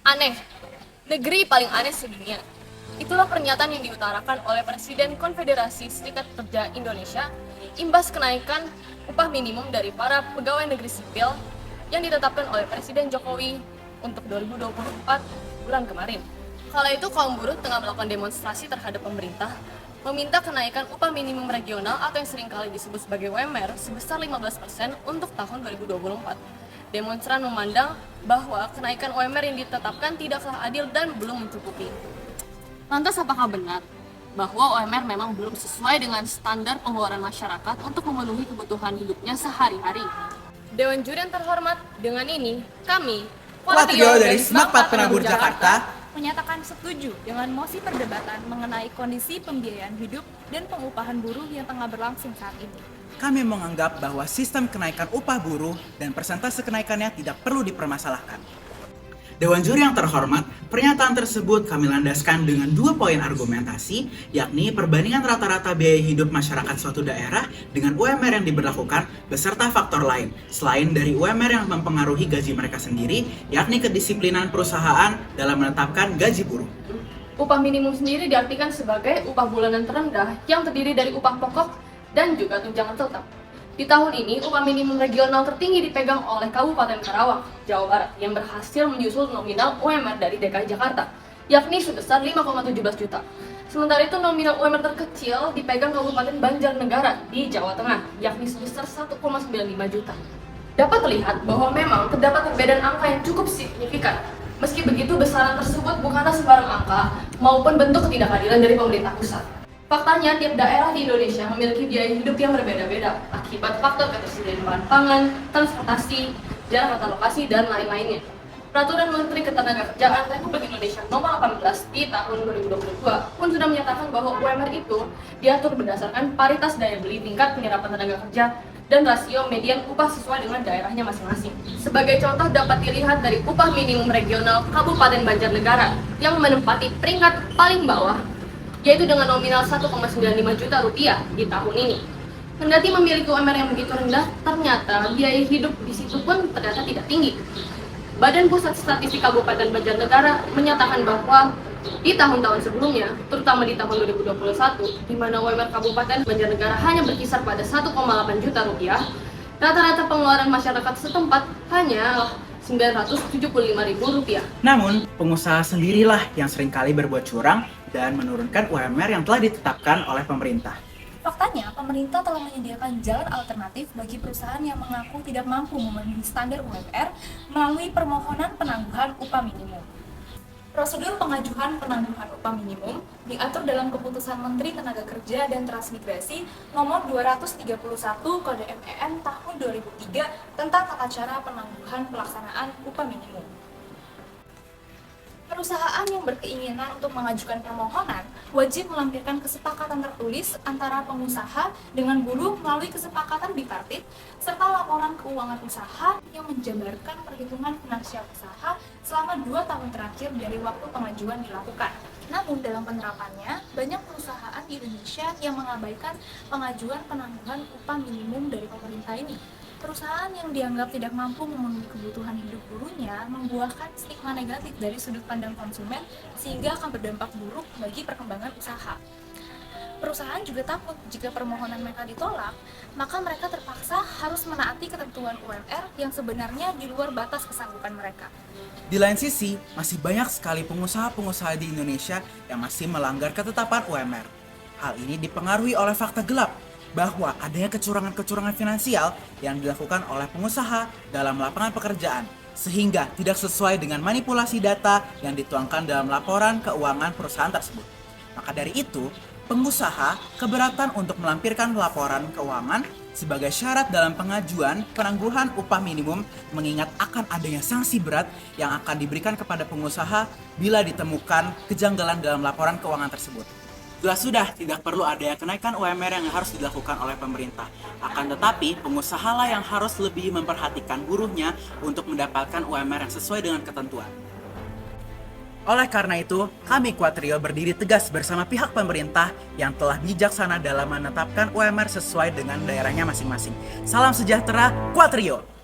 Aneh, negeri paling aneh sedunia. Itulah pernyataan yang diutarakan oleh Presiden Konfederasi Serikat Pekerja Indonesia imbas kenaikan upah minimum dari para pegawai negeri sipil yang ditetapkan oleh Presiden Jokowi untuk 2024 bulan kemarin. Kala itu kaum buruh tengah melakukan demonstrasi terhadap pemerintah meminta kenaikan upah minimum regional atau yang seringkali disebut sebagai UMR sebesar 15% untuk tahun 2024. Demonstran memandang bahwa kenaikan UMR yang ditetapkan tidaklah adil dan belum mencukupi. Lantas apakah benar bahwa UMR memang belum sesuai dengan standar pengeluaran masyarakat untuk memenuhi kebutuhan hidupnya sehari-hari? Dewan Juri yang terhormat, dengan ini kami, Kuatrio dari Semakpat Penabur Jakarta, menyatakan setuju dengan mosi perdebatan mengenai kondisi pembiayaan hidup dan pengupahan buruh yang tengah berlangsung saat ini. kami menganggap bahwa sistem kenaikan upah buruh dan persentase kenaikannya tidak perlu dipermasalahkan. Dewan Juri yang terhormat, pernyataan tersebut kami landaskan dengan 2 poin argumentasi, yakni perbandingan rata-rata biaya hidup masyarakat suatu daerah dengan UMR yang diberlakukan beserta faktor lain, selain dari UMR yang mempengaruhi gaji mereka sendiri, yakni kedisiplinan perusahaan dalam menetapkan gaji buruh. Upah minimum sendiri diartikan sebagai upah bulanan terendah yang terdiri dari upah pokok dan juga tunjangan tetap. Di tahun ini, upah minimum regional tertinggi dipegang oleh Kabupaten Karawang, Jawa Barat, yang berhasil menyusul nominal UMR dari DKI Jakarta, yakni sebesar 5,17 juta. Sementara itu, nominal UMR terkecil dipegang Kabupaten Banjarnegara di Jawa Tengah, yakni sebesar 1,95 juta. Dapat terlihat bahwa memang terdapat perbedaan angka yang cukup signifikan. Meski begitu, besaran tersebut bukanlah sembarang angka maupun bentuk ketidakadilan dari pemerintah pusat. Faktanya, tiap daerah di Indonesia memiliki biaya hidup yang berbeda-beda akibat faktor ketersediaan bahan pangan, transportasi, jarak antar lokasi, dan lain-lainnya. Peraturan Menteri Ketenagakerjaan Republik Indonesia Nomor 18 di tahun 2022 pun sudah menyatakan bahwa UMR itu diatur berdasarkan paritas daya beli tingkat penyerapan tenaga kerja dan rasio median upah sesuai dengan daerahnya masing-masing. Sebagai contoh dapat dilihat dari upah minimum regional Kabupaten Banjarnegara yang menempati peringkat paling bawah, yaitu dengan nominal 1,95 juta rupiah di tahun ini. Kendati memiliki UMR yang begitu rendah, ternyata biaya hidup di situ pun ternyata tidak tinggi. Badan Pusat Statistik Kabupaten Banjarnegara menyatakan bahwa di tahun-tahun sebelumnya, terutama di tahun 2021, di mana UMR Kabupaten Banjarnegara hanya berkisar pada 1,8 juta rupiah, rata-rata pengeluaran masyarakat setempat hanya Rp975.000. Namun, pengusaha sendirilah yang seringkali berbuat curang dan menurunkan UMR yang telah ditetapkan oleh pemerintah. Faktanya, pemerintah telah menyediakan jalan alternatif bagi perusahaan yang mengaku tidak mampu memenuhi standar UMR melalui permohonan penangguhan upah minimum. Prosedur pengajuan penangguhan upah minimum diatur dalam Keputusan Menteri Tenaga Kerja dan Transmigrasi Nomor 231 Kode MEN Tahun 2003 tentang tata cara penangguhan pelaksanaan upah minimum. Perusahaan yang berkeinginan untuk mengajukan permohonan wajib melampirkan kesepakatan tertulis antara pengusaha dengan buruh melalui kesepakatan bipartit serta laporan keuangan usaha yang menjabarkan perhitungan finansial usaha selama 2 tahun terakhir dari waktu pengajuan dilakukan. Namun dalam penerapannya, banyak perusahaan di Indonesia yang mengabaikan pengajuan penangguhan upah minimum dari pemerintah ini. Perusahaan yang dianggap tidak mampu memenuhi kebutuhan hidup buruhnya membuahkan stigma negatif dari sudut pandang konsumen sehingga akan berdampak buruk bagi perkembangan usaha. Perusahaan juga takut jika permohonan mereka ditolak, maka mereka terpaksa harus menaati ketentuan UMR yang sebenarnya di luar batas kesanggupan mereka. Di lain sisi, masih banyak sekali pengusaha-pengusaha di Indonesia yang masih melanggar ketetapan UMR. Hal ini dipengaruhi oleh fakta gelap bahwa adanya kecurangan-kecurangan finansial yang dilakukan oleh pengusaha dalam lapangan pekerjaan, sehingga tidak sesuai dengan manipulasi data yang dituangkan dalam laporan keuangan perusahaan tersebut. Maka dari itu, pengusaha keberatan untuk melampirkan laporan keuangan sebagai syarat dalam pengajuan penangguhan upah minimum, mengingat akan adanya sanksi berat yang akan diberikan kepada pengusaha bila ditemukan kejanggalan dalam laporan keuangan tersebut. Jelas sudah tidak perlu adanya kenaikan UMR yang harus dilakukan oleh pemerintah. Akan tetapi, pengusahalah yang harus lebih memperhatikan buruhnya untuk mendapatkan UMR yang sesuai dengan ketentuan. Oleh karena itu, kami Kuatrio berdiri tegas bersama pihak pemerintah yang telah bijaksana dalam menetapkan UMR sesuai dengan daerahnya masing-masing. Salam sejahtera, Kuatrio!